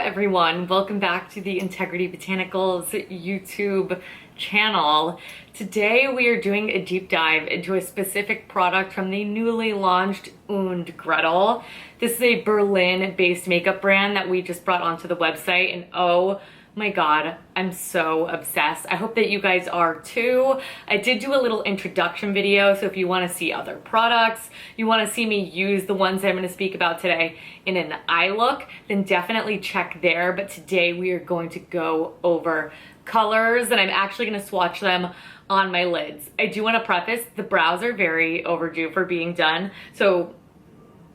everyone, welcome back to the Integrity Botanicals YouTube channel. Today we are doing a deep dive into a specific product from the newly launched Und Gretel. This is a Berlin-based makeup brand that we just brought onto the website, and oh my god, I'm so obsessed. I hope that you guys are too. I did do a little introduction video, so if you want to see other products, you want to see me use the ones I'm going to speak about today in an eye look, then definitely check there. But today we are going to go over colors, and I'm actually going to swatch them on my lids. I do want to preface, the brows are very overdue for being done, so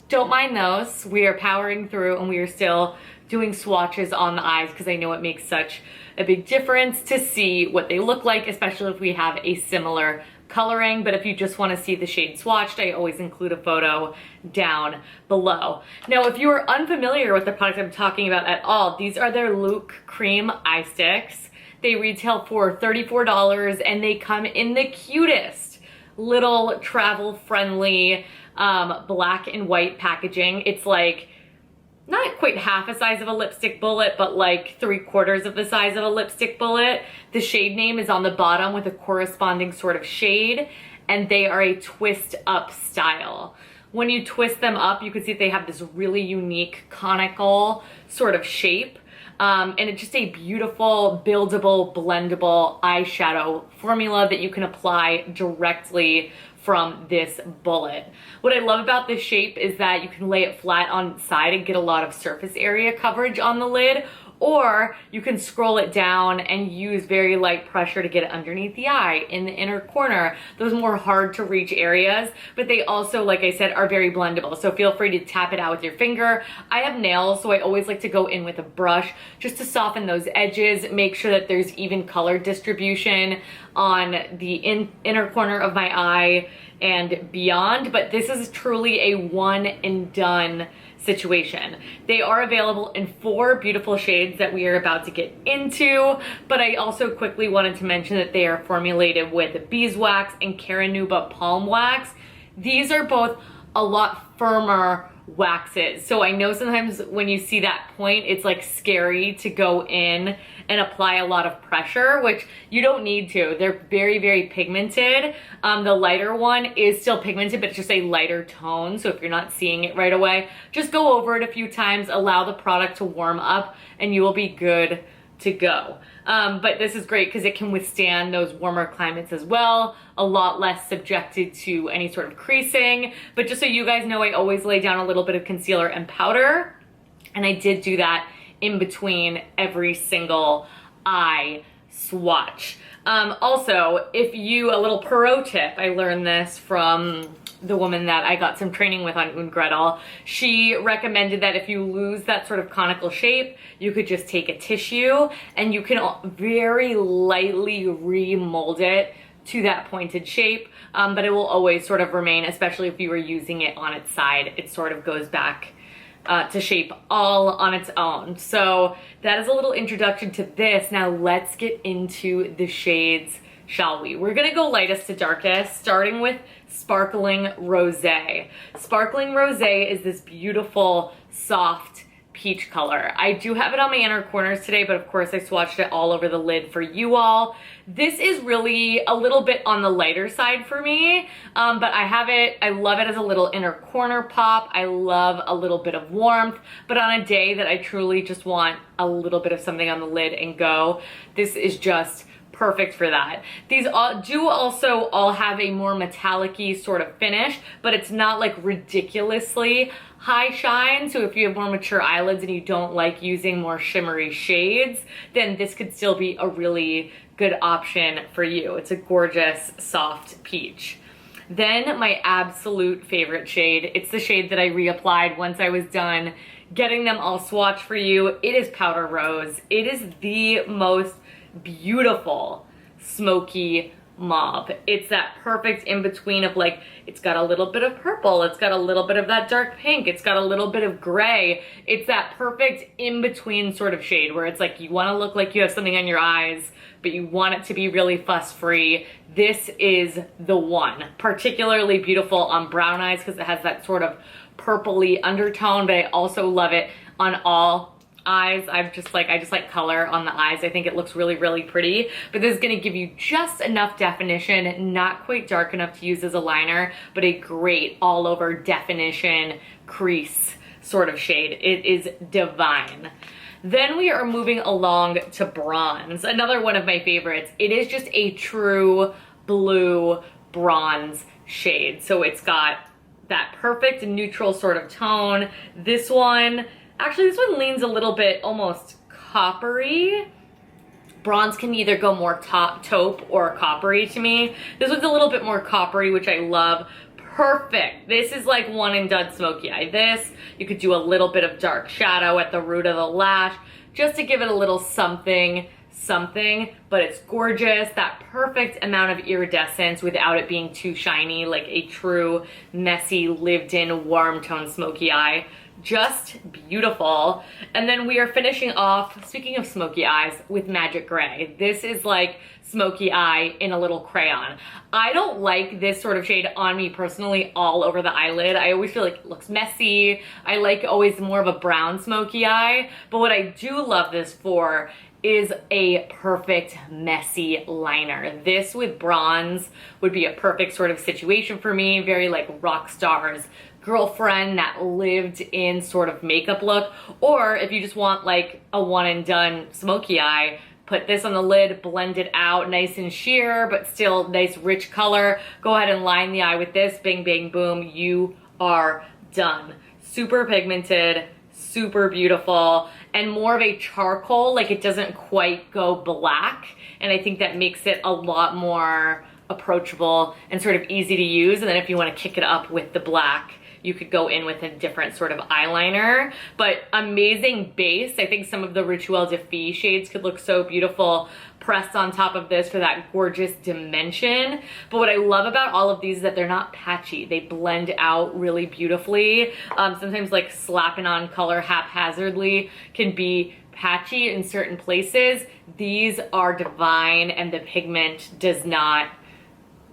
don't mind those. We are powering through and we are still doing swatches on the eyes because I know it makes such a big difference to see what they look like, especially if we have a similar coloring. But if you just want to see the shade swatched, I always include a photo down below. Now, if you are unfamiliar with the product I'm talking about at all, these are their LUK cream eye sticks. They retail for $34 and they come in the cutest little travel-friendly black and white packaging. It's like not quite half the size of a lipstick bullet, but like 3/4 of the size of a lipstick bullet. The shade name is on the bottom with a corresponding sort of shade, and they are a twist up style. When you twist them up, you can see they have this really unique conical sort of shape. And it's just a beautiful, buildable, blendable eyeshadow formula that you can apply directly from this bullet. What I love about this shape is that you can lay it flat on its side and get a lot of surface area coverage on the lid, or you can scroll it down and use very light pressure to get it underneath the eye, in the inner corner, those more hard to reach areas. But they also, like I said, are very blendable, so feel free to tap it out with your finger. I have nails, so I always like to go in with a brush just to soften those edges, make sure that there's even color distribution on the inner corner of my eye and beyond. But this is truly a one and done situation. They are available in 4 beautiful shades that we are about to get into, but I also quickly wanted to mention that they are formulated with beeswax and Caranuba palm wax. These are both a lot firmer waxes, so I know sometimes when you see that point, it's like scary to go in and apply a lot of pressure, which you don't need to. They're very, very pigmented. The lighter one is still pigmented, but it's just a lighter tone, so if you're not seeing it right away, just go over it a few times, allow the product to warm up, and you will be good to go. But this is great because it can withstand those warmer climates as well, a lot less subjected to any sort of creasing. But just so you guys know, I always lay down a little bit of concealer and powder, and I did do that in between every single eye swatch. Also, if you, a little pro tip, I learned this from the woman that I got some training with on Un Gretel. She recommended that if you lose that sort of conical shape, you could just take a tissue and you can very lightly remold it to that pointed shape, but it will always sort of remain, especially if you were using it on its side. It sort of goes back to shape all on its own. So that is a little introduction to this. Now let's get into the shades, shall we? We're gonna go lightest to darkest, starting with Sparkling Rosé. Sparkling Rosé is this beautiful, soft peach color. I do have it on my inner corners today, but of course I swatched it all over the lid for you all. This is really a little bit on the lighter side for me, but I love it as a little inner corner pop. I love a little bit of warmth, but on a day that I truly just want a little bit of something on the lid and go, this is just perfect for that. These do also all have a more metallic-y sort of finish, but it's not like ridiculously high shine. So if you have more mature eyelids and you don't like using more shimmery shades, then this could still be a really good option for you. It's a gorgeous soft peach. Then my absolute favorite shade, it's the shade that I reapplied once I was done getting them all swatched for you. It is Powder Rose. It is the most beautiful smoky mauve. It's that perfect in between of like, it's got a little bit of purple, it's got a little bit of that dark pink, it's got a little bit of gray. It's that perfect in between sort of shade where it's like you want to look like you have something on your eyes, but you want it to be really fuss free. This is the one. Particularly beautiful on brown eyes because it has that sort of purpley undertone, but I also love it on all eyes, I just like color on the eyes. I think it looks really, really pretty, but this is gonna give you just enough definition, not quite dark enough to use as a liner, but a great all over definition crease sort of shade. It is divine. Then we are moving along to bronze, another one of my favorites. It is just a true blue bronze shade. So it's got that perfect neutral sort of tone. This one leans a little bit almost coppery. Bronze can either go more taupe or coppery to me. This one's a little bit more coppery, which I love. Perfect. This is like one and done smoky eye. This, you could do a little bit of dark shadow at the root of the lash just to give it a little something, but it's gorgeous. That perfect amount of iridescence without it being too shiny, like a true messy, lived in, warm tone smoky eye. Just beautiful. And then we are finishing off, speaking of smoky eyes, with Magic Gray. This is like smoky eye in a little crayon. I don't like this sort of shade on me personally all over the eyelid. I always feel like it looks messy. I like always more of a brown smoky eye. But what I do love this for is a perfect messy liner. This with bronze would be a perfect sort of situation for me. Very like rock stars, girlfriend that lived in sort of makeup look. Or if you just want like a one and done smoky eye, put this on the lid, blend it out nice and sheer, but still nice rich color. Go ahead and line the eye with this, bing, bang, boom, you are done. Super pigmented, super beautiful, and more of a charcoal, like it doesn't quite go black. And I think that makes it a lot more approachable and sort of easy to use. And then if you want to kick it up with the black, you could go in with a different sort of eyeliner. But amazing base. I think some of the Rituel de Fille shades could look so beautiful pressed on top of this for that gorgeous dimension. But what I love about all of these is that they're not patchy. They blend out really beautifully. Sometimes like slapping on color haphazardly can be patchy in certain places. These are divine and the pigment does not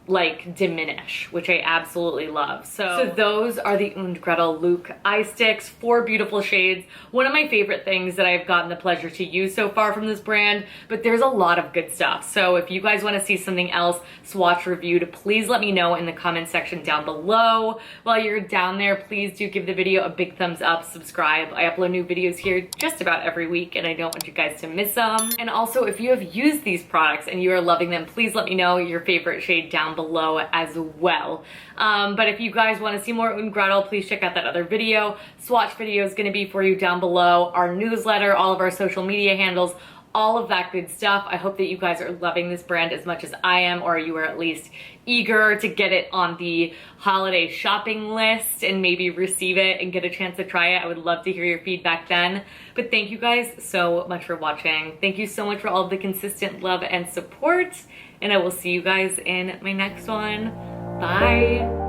like diminish, which I absolutely love. So those are the Und Gretel LUK eye sticks, 4 beautiful shades. One of my favorite things that I've gotten the pleasure to use so far from this brand, but there's a lot of good stuff. So if you guys want to see something else swatch reviewed, please let me know in the comment section down below. While you're down there, please do give the video a big thumbs up, subscribe. I upload new videos here just about every week and I don't want you guys to miss them. And also if you have used these products and you are loving them, please let me know your favorite shade down below as well. But if you guys want to see more Un Gretel, please check out that other video. Swatch video is going to be for you down below. Our newsletter, all of our social media handles, all of that good stuff. I hope that you guys are loving this brand as much as I am, or you are at least eager to get it on the holiday shopping list and maybe receive it and get a chance to try it. I would love to hear your feedback then. But thank you guys so much for watching. Thank you so much for all of the consistent love and support. And I will see you guys in my next one. Bye.